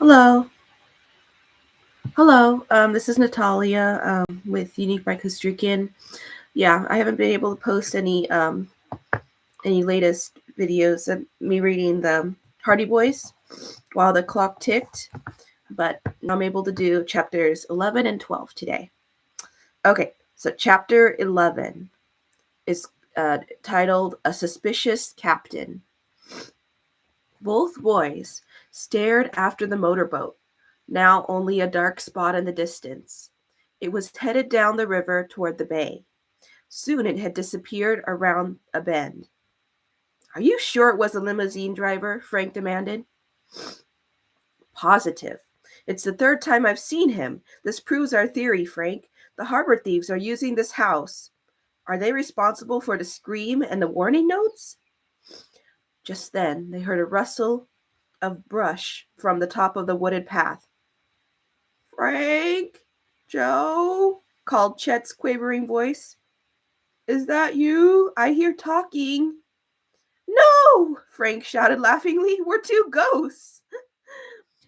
Hello. Hello. This is Natalia with Unique by Costa Rican. Yeah, I haven't been able to post any latest videos of me reading the Hardy Boys while the clock ticked, but I'm able to do chapters 11 and 12 today. Okay, so chapter 11 is titled A Suspicious Captain. Both boys stared after the motorboat, now only a dark spot in the distance. It was headed down the river toward the bay. Soon it had disappeared around a bend. "Are you sure it was a limousine driver?" Frank demanded. "Positive. It's the third time I've seen him. This proves our theory, Frank. The harbor thieves are using this house. Are they responsible for the scream and the warning notes?" Just then they heard a rustle of brush from the top of the wooded path. "Frank? Joe?" called Chet's quavering voice. "Is that you? I hear talking." "No!" Frank shouted laughingly. "We're two ghosts."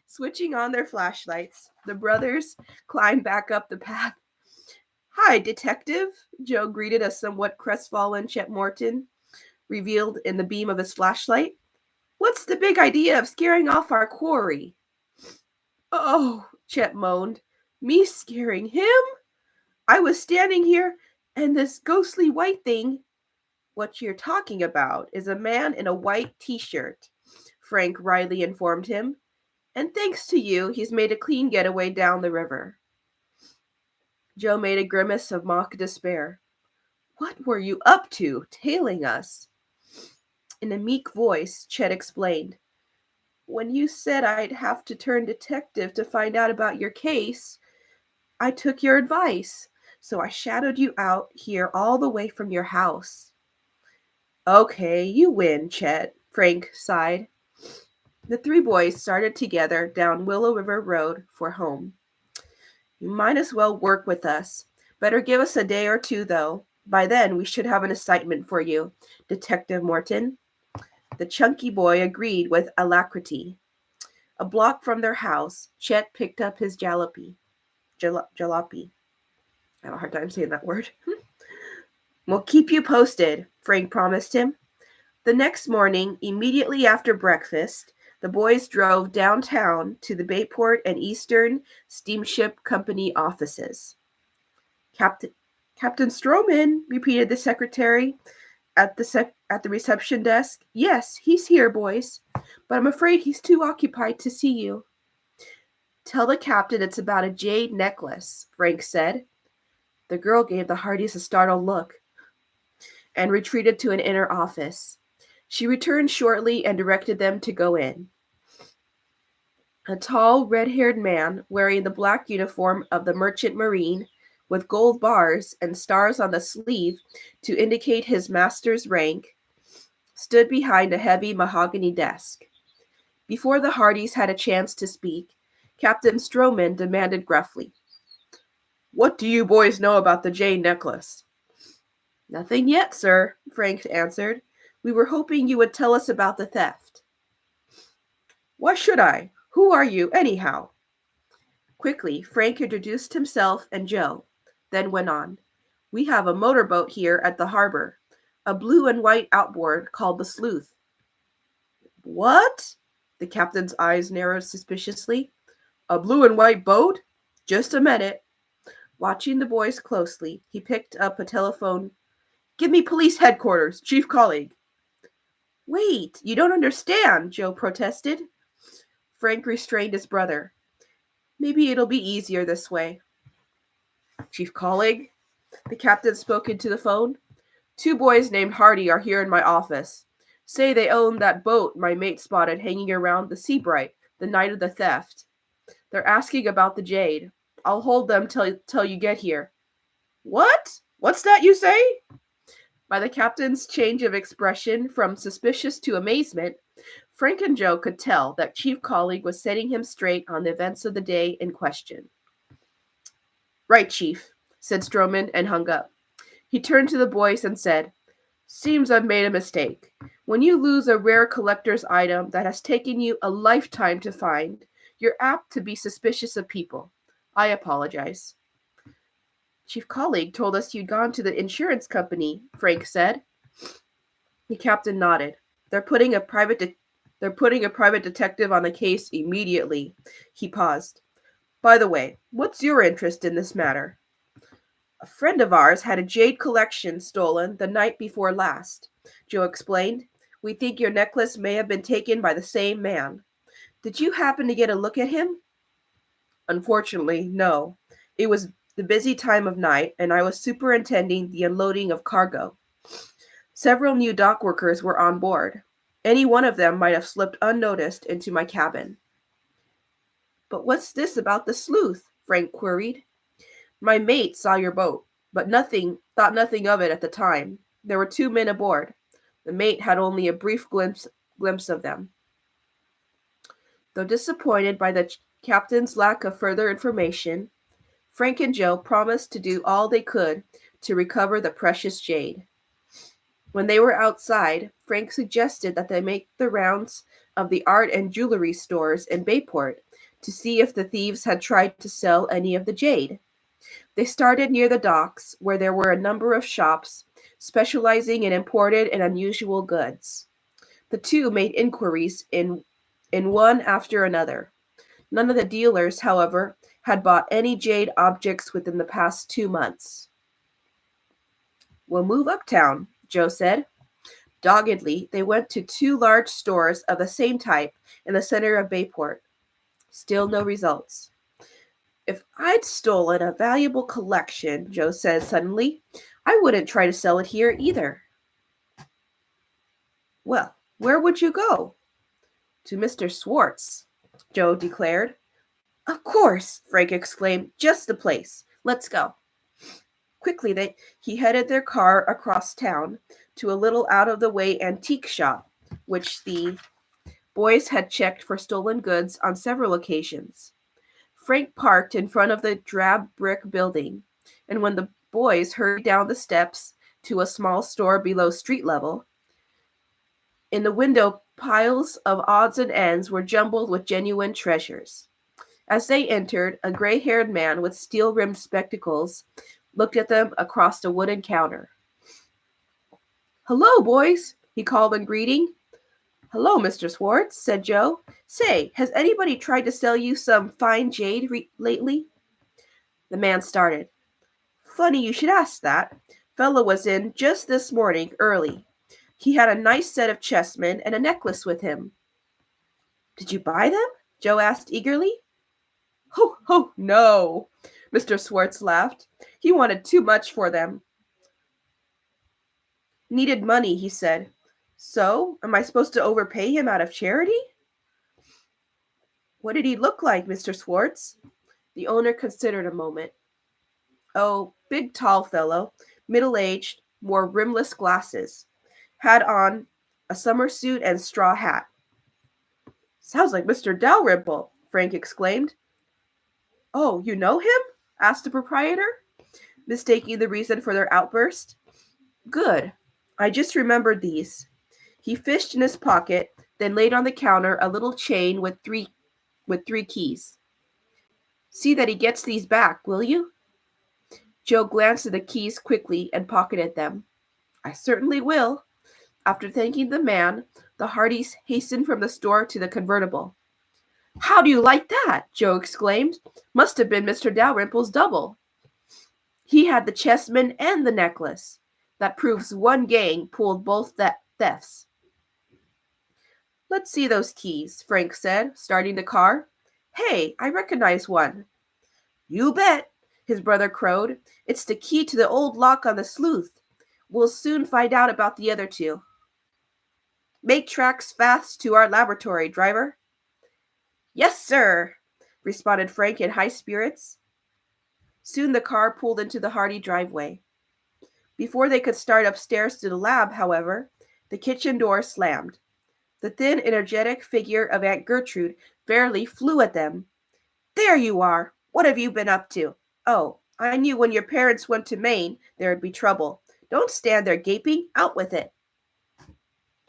Switching on their flashlights, the brothers climbed back up the path. "Hi, Detective," Joe greeted a somewhat crestfallen Chet Morton, revealed in the beam of his flashlight. "What's the big idea of scaring off our quarry?" "Oh," Chet moaned. "Me scaring him? I was standing here, and this ghostly white thing—" "What you're talking about is a man in a white t-shirt," Frank wryly informed him. "And thanks to you, he's made a clean getaway down the river." Joe made a grimace of mock despair. "What were you up to, tailing us?" In a meek voice, Chet explained. "When you said I'd have to turn detective to find out about your case, I took your advice, so I shadowed you out here all the way from your house." "Okay, you win, Chet," Frank sighed. The three boys started together down Willow River Road for home. "You might as well work with us. Better give us a day or two, though. By then, we should have an assignment for you, Detective Morton." The chunky boy agreed with alacrity. A block from their house, Chet picked up his jalopy. Jalopy. I have a hard time saying that word. "We'll keep you posted," Frank promised him. The next morning, immediately after breakfast, the boys drove downtown to the Bayport and Eastern Steamship Company offices. Captain Stroman," repeated the secretary at the reception desk. "Yes, he's here, boys, but I'm afraid he's too occupied to see you." "Tell the captain it's about a jade necklace," Frank said. The girl gave the Hardys a startled look and retreated to an inner office. She returned shortly and directed them to go in. A tall, red-haired man, wearing the black uniform of the Merchant Marine, with gold bars and stars on the sleeve to indicate his master's rank, stood behind a heavy mahogany desk. Before the Hardys had a chance to speak, Captain Stroman demanded gruffly, "What do you boys know about the jade necklace?" "Nothing yet, sir," Frank answered. "We were hoping you would tell us about the theft." "Why should I? Who are you, anyhow?" Quickly, Frank introduced himself and Joe, then went on. "We have a motorboat here at the harbor, a blue and white outboard called the Sleuth." "What?" The captain's eyes narrowed suspiciously. "A blue and white boat? Just a minute." Watching the boys closely, he picked up a telephone. "Give me police headquarters, chief colleague." "Wait, you don't understand," Joe protested. Frank restrained his brother. "Maybe it'll be easier this way." "Chief colleague?" The captain spoke into the phone. "Two boys named Hardy are here in my office. Say they own that boat my mate spotted hanging around the Seabright the night of the theft. They're asking about the jade. I'll hold them till you get here." "What? What's that you say?" By the captain's change of expression from suspicious to amazement, Frank and Joe could tell that chief colleague was setting him straight on the events of the day in question. "Right, chief," said Stroman and hung up. He turned to the boys and said, "Seems I've made a mistake. When you lose a rare collector's item that has taken you a lifetime to find, You're apt to be suspicious of people. I apologize. Chief colleague told us you'd gone to the insurance company, Frank said. The captain nodded. They're putting a private detective on the case immediately. He paused. By the way, what's your interest in this matter? A friend of ours had a jade collection stolen the night before last, Joe explained. We think your necklace may have been taken by the same man. Did you happen to get a look at him? Unfortunately, no. It was the busy time of night, and I was superintending the unloading of cargo. Several new dock workers were on board. Any one of them might have slipped unnoticed into my cabin. But what's this about the sleuth? Frank queried. My mate saw your boat, but thought nothing of it at the time. There were 2 men aboard. The mate had only a brief glimpse of them. Though disappointed by the captain's lack of further information, Frank and Joe promised to do all they could to recover the precious jade. When they were outside, Frank suggested that they make the rounds of the art and jewelry stores in Bayport to see if the thieves had tried to sell any of the jade. They started near the docks, where there were a number of shops specializing in imported and unusual goods. The two made inquiries in one after another. None of the dealers, however, had bought any jade objects within the past 2 months. We'll move uptown, Joe said. Doggedly, they went to 2 large stores of the same type in the center of Bayport. Still no results. If I'd stolen a valuable collection, Joe said suddenly, I wouldn't try to sell it here either. Well, where would you go? To Mr. Swartz, Joe declared. Of course, Frank exclaimed. Just the place. Let's go. Quickly, he headed their car across town to a little out-of-the-way antique shop, which the boys had checked for stolen goods on several occasions. Frank parked in front of the drab brick building, and when the boys hurried down the steps to a small store below street level, in the window piles of odds and ends were jumbled with genuine treasures. As they entered, a gray-haired man with steel-rimmed spectacles looked at them across a wooden counter. Hello, boys, he called in greeting. Hello, Mr. Swartz, said Joe. Say, has anybody tried to sell you some fine jade lately? The man started. Funny you should ask that. Fellow was in just this morning, early. He had a nice set of chessmen and a necklace with him. Did you buy them? Joe asked eagerly. Oh, no, Mr. Swartz laughed. He wanted too much for them. Needed money, he said. So, am I supposed to overpay him out of charity? What did he look like, Mr. Swartz? The owner considered a moment. Oh, big tall fellow, middle-aged, wore rimless glasses, had on a summer suit and straw hat. Sounds like Mr. Dalrymple, Frank exclaimed. Oh, you know him? Asked the proprietor, mistaking the reason for their outburst. Good. I just remembered these. He fished in his pocket, then laid on the counter a little chain with three keys. See that he gets these back, will you? Joe glanced at the keys quickly and pocketed them. I certainly will. After thanking the man, the Hardys hastened from the store to the convertible. How do you like that? Joe exclaimed. Must have been Mr. Dalrymple's double. He had the chessmen and the necklace. That proves one gang pulled both thefts. Let's see those keys, Frank said, starting the car. Hey, I recognize one. You bet, his brother crowed. It's the key to the old lock on the sleuth. We'll soon find out about the other 2. Make tracks fast to our laboratory, driver. Yes, sir, responded Frank in high spirits. Soon the car pulled into the Hardy driveway. Before they could start upstairs to the lab, however, the kitchen door slammed. The thin, energetic figure of Aunt Gertrude fairly flew at them. There you are! What have you been up to? Oh, I knew when your parents went to Maine there would be trouble. Don't stand there gaping. Out with it.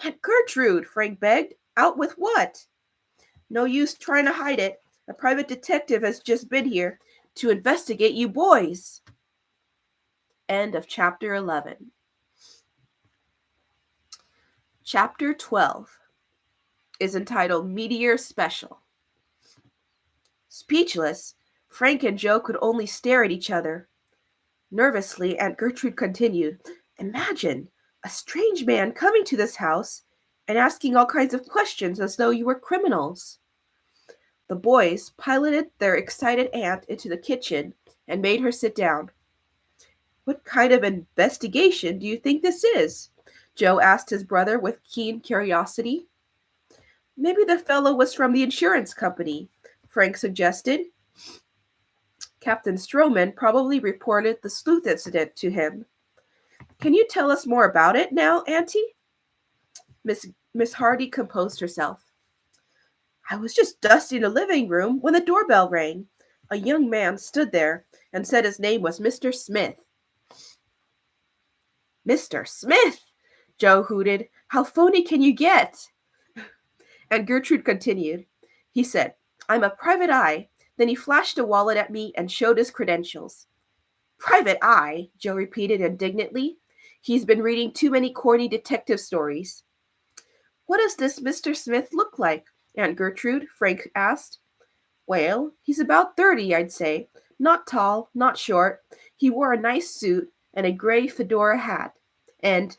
Aunt Gertrude, Frank begged. Out with what? No use trying to hide it. A private detective has just been here to investigate you boys. End of chapter 11. Chapter 12 is entitled Meteor Special. Speechless, Frank and Joe could only stare at each other. Nervously, Aunt Gertrude continued, "Imagine a strange man coming to this house and asking all kinds of questions as though you were criminals." The boys piloted their excited aunt into the kitchen and made her sit down. "What kind of investigation do you think this is?" Joe asked his brother with keen curiosity. "Maybe the fellow was from the insurance company," Frank suggested. "Captain Stroman probably reported the sleuth incident to him. Can you tell us more about it now, Auntie?" Miss Hardy composed herself. "I was just dusting the living room when the doorbell rang. A young man stood there and said his name was Mr. Smith." "Mr. Smith!" Joe hooted. "How phony can you get?" And Gertrude continued. "He said, 'I'm a private eye.' Then he flashed a wallet at me and showed his credentials." "Private eye," Joe repeated indignantly. "He's been reading too many corny detective stories." "What does this Mr. Smith look like, Aunt Gertrude?" Frank asked. "Well, he's about 30, I'd say. Not tall, not short. He wore a nice suit and a gray fedora hat. And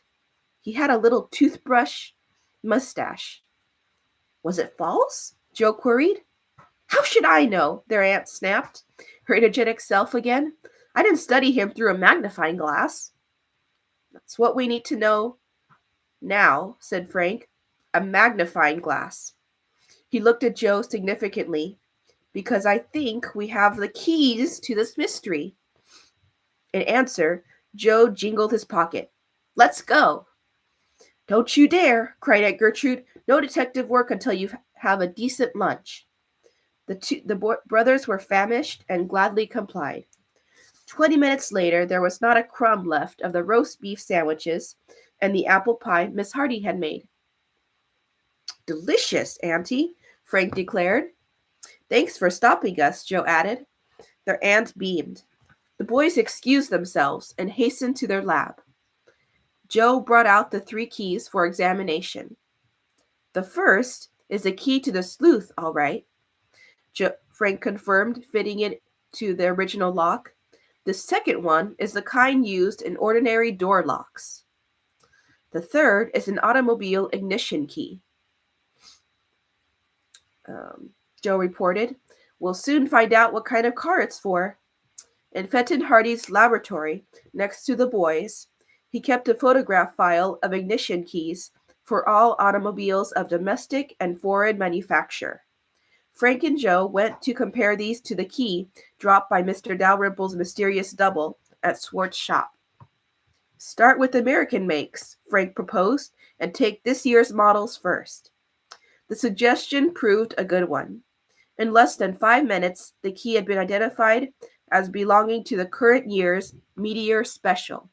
he had a little toothbrush mustache." "Was it false?" Joe queried. "How should I know?" their aunt snapped, her energetic self again. "I didn't study him through a magnifying glass." "That's what we need to know now," said Frank. "A magnifying glass." He looked at Joe significantly. "Because I think we have the keys to this mystery." In answer, Joe jingled his pocket. "Let's go." "Don't you dare," cried Aunt Gertrude. "No detective work until you have a decent lunch." The brothers were famished and gladly complied. 20 minutes later, there was not a crumb left of the roast beef sandwiches and the apple pie Miss Hardy had made. "Delicious, Auntie," Frank declared. "Thanks for stopping us," Joe added. Their aunt beamed. The boys excused themselves and hastened to their lab. Joe brought out the 3 keys for examination. "The first is the key to the sleuth, all right," Frank confirmed, fitting it to the original lock. "The second one is the kind used in ordinary door locks. The third is an automobile ignition key." Joe reported. "We'll soon find out what kind of car it's for." In Fenton Hardy's laboratory, next to the boys, he kept a photograph file of ignition keys for all automobiles of domestic and foreign manufacture. Frank and Joe went to compare these to the key dropped by Mr. Dalrymple's mysterious double at Swart's shop. "Start with American makes," Frank proposed, "and take this year's models first." The suggestion proved a good one. In less than 5 minutes, the key had been identified as belonging to the current year's Meteor Special.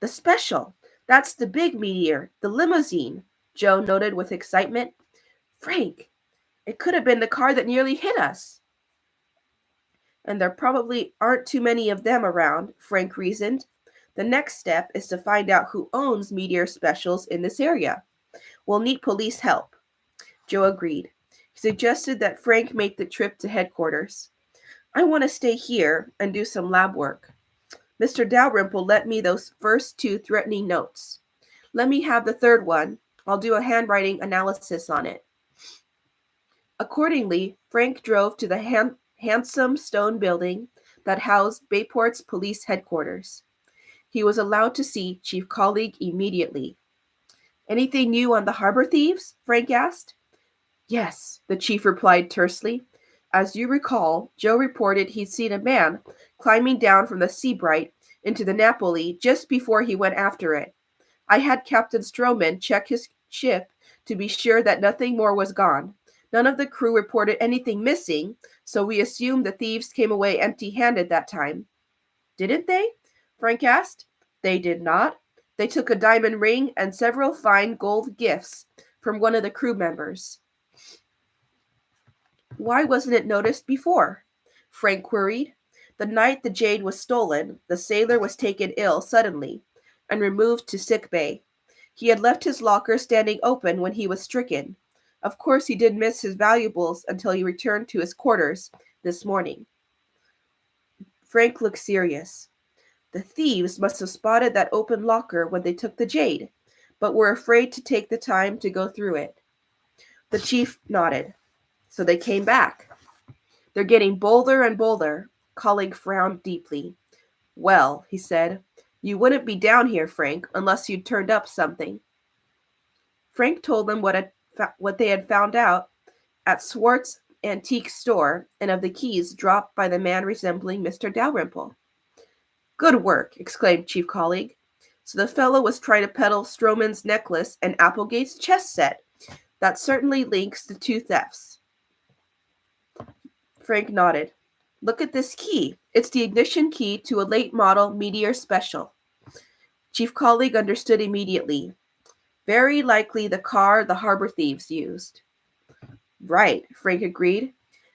"The Special! That's the big Meteor, the limousine," Joe noted with excitement. "Frank, it could have been the car that nearly hit us." "And there probably aren't too many of them around," Frank reasoned. "The next step is to find out who owns Meteor Specials in this area. We'll need police help." Joe agreed. He suggested that Frank make the trip to headquarters. "I want to stay here and do some lab work. Mr. Dalrymple lent me those first 2 threatening notes. Let me have the third one. I'll do a handwriting analysis on it." Accordingly, Frank drove to the handsome stone building that housed Bayport's police headquarters. He was allowed to see Chief Colleague immediately. "Anything new on the harbor thieves?" Frank asked. "Yes," the chief replied tersely. "As you recall, Joe reported he'd seen a man climbing down from the Seabright into the Napoli just before he went after it. I had Captain Stroman check his ship to be sure that nothing more was gone. None of the crew reported anything missing, so we assumed the thieves came away empty-handed that time." "Didn't they?" Frank asked. "They did not. They took a diamond ring and several fine gold gifts from one of the crew members." Why wasn't it noticed before? Frank queried. The night the jade was stolen, the sailor was taken ill suddenly and removed to sick bay. He had left his locker standing open when he was stricken. Of course, he didn't miss his valuables until he returned to his quarters this morning. Frank looked serious. The thieves must have spotted that open locker when they took the jade, but were afraid to take the time to go through it. The chief nodded. So they came back. They're getting bolder and bolder. Colleague frowned deeply. Well, he said, you wouldn't be down here, Frank, unless you'd turned up something. Frank told them what they had found out at Swart's antique store and of the keys dropped by the man resembling Mr. Dalrymple. Good work, exclaimed Chief Colleague. So the fellow was trying to peddle Stroman's necklace and Applegate's chess set. That certainly links the two thefts. Frank nodded. Look at this key. It's the ignition key to a late model Meteor Special. Chief Colleague understood immediately. Very likely the car the harbor thieves used. Right, Frank agreed.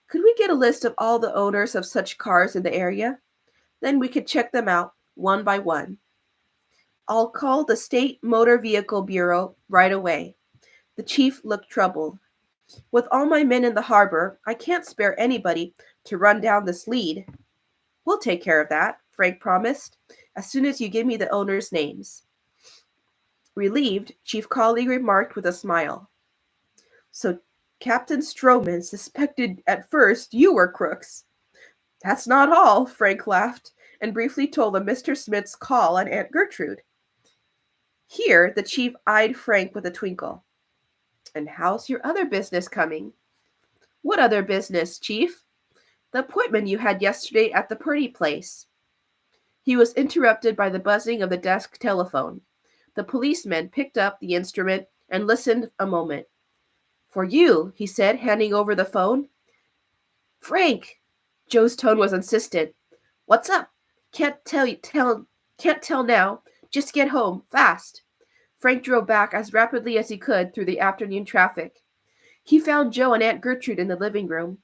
Could we get a list of all the owners of such cars in the area? Then we could check them out one by one. I'll call the State Motor Vehicle Bureau right away. The chief looked troubled. With all my men in the harbor, I can't spare anybody to run down this lead. We'll take care of that, Frank promised, as soon as you give me the owners' names. Relieved, Chief Colleague remarked with a smile. So Captain Stroman suspected at first you were crooks. That's not all, Frank laughed, and briefly told of Mr. Smith's call on Aunt Gertrude. Here, the chief eyed Frank with a twinkle. And how's your other business coming? What other business, Chief? The appointment you had yesterday at the Purdy place. He was interrupted by the buzzing of the desk telephone. The policeman picked up the instrument and listened a moment. For you, he said, handing over the phone. Frank! Joe's tone was insistent. What's up? Can't tell now. Just get home, fast. Frank drove back as rapidly as he could through the afternoon traffic. He found Joe and Aunt Gertrude in the living room.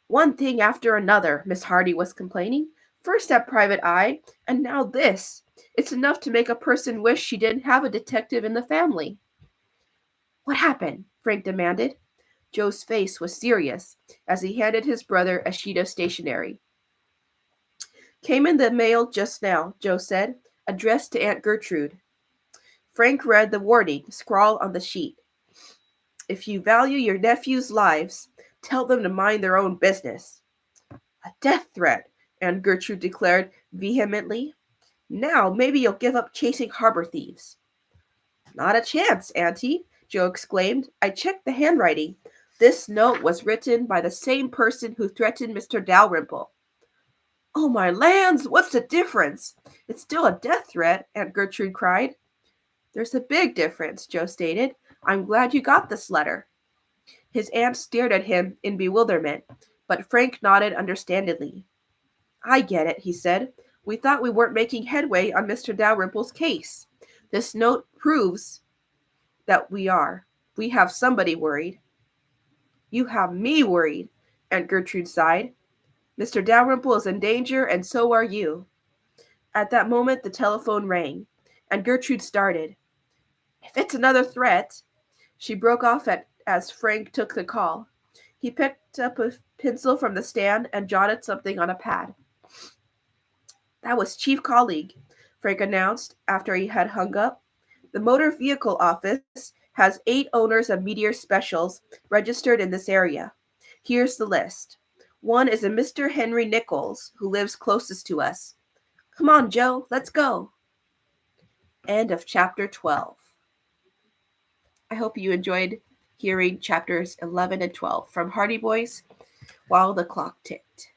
One thing after another, Miss Hardy was complaining. First that private eye, and now this. It's enough to make a person wish she didn't have a detective in the family. What happened? Frank demanded. Joe's face was serious as he handed his brother a sheet of stationery. Came in the mail just now, Joe said, addressed to Aunt Gertrude. Frank read the warning scrawled on the sheet. If you value your nephews' lives, tell them to mind their own business. A death threat, Aunt Gertrude declared vehemently. Now maybe you'll give up chasing harbor thieves. Not a chance, Auntie, Joe exclaimed. I checked the handwriting. This note was written by the same person who threatened Mr. Dalrymple. Oh, my lands, what's the difference? It's still a death threat, Aunt Gertrude cried. There's a big difference, Joe stated. I'm glad you got this letter. His aunt stared at him in bewilderment, but Frank nodded understandingly. I get it, he said. We thought we weren't making headway on Mr. Dalrymple's case. This note proves that we are. We have somebody worried. You have me worried, Aunt Gertrude sighed. Mr. Dalrymple is in danger, and so are you. At that moment, the telephone rang, and Gertrude started. If it's another threat, she broke off as Frank took the call. He picked up a pencil from the stand and jotted something on a pad. That was Chief Colleague, Frank announced after he had hung up. The motor vehicle office has 8 owners of Meteor Specials registered in this area. Here's the list. One is a Mr. Henry Nichols, who lives closest to us. Come on, Joe, let's go. End of chapter 12. I hope you enjoyed hearing chapters 11 and 12 from Hardy Boys while the clock ticked.